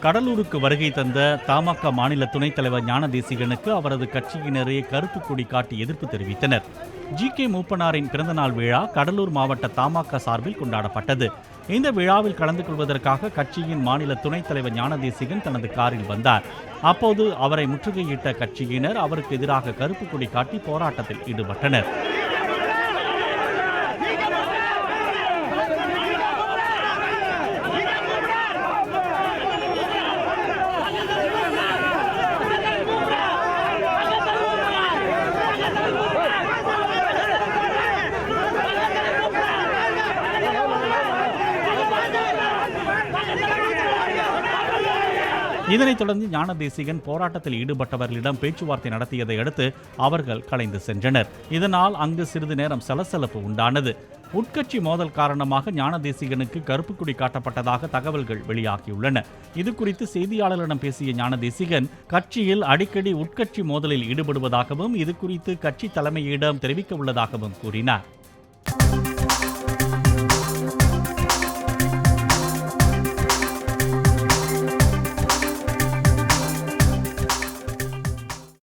கடலூருக்கு வருகை தந்த தமாக மாநில துணைத் தலைவர் ஞானதேசிகனுக்கு அவரது கட்சியினரே கருப்பு கொடி காட்டி எதிர்ப்பு தெரிவித்தனர். ஜி.கே. மூப்பனாரின் பிறந்தநாள் விழா கடலூர் மாவட்ட தமாக சார்பில் கொண்டாடப்பட்டது. இந்த விழாவில் கலந்து கொள்வதற்காக கட்சியின் மாநில துணைத் தலைவர் ஞானதேசிகன் தனது காரில் வந்தார். அப்போது அவரை முற்றுகையிட்ட கட்சியினர் அவருக்கு எதிராக கருப்பு கொடி காட்டி போராட்டத்தில் ஈடுபட்டனர். இதனைத் தொடர்ந்து ஞானதேசிகன் போராட்டத்தில் ஈடுபட்டவர்களிடம் பேச்சுவார்த்தை நடத்தியதை அடுத்து அவர்கள் கலைந்து சென்றனர். இதனால் அங்கு சிறிது நேரம் சலசலப்பு உண்டானது. உட்கட்சி மோதல் காரணமாக ஞானதேசிகனுக்கு கருப்பு கொடி காட்டப்பட்டதாக தகவல்கள் வெளியாகியுள்ளன. இதுகுறித்து செய்தியாளர்களிடம் பேசிய ஞானதேசிகன் கட்சியில் அடிக்கடி உட்கட்சி மோதலில் ஈடுபடுவதாகவும் இதுகுறித்து கட்சி தலைமையிடம் தெரிவிக்க உள்ளதாகவும் கூறினார்.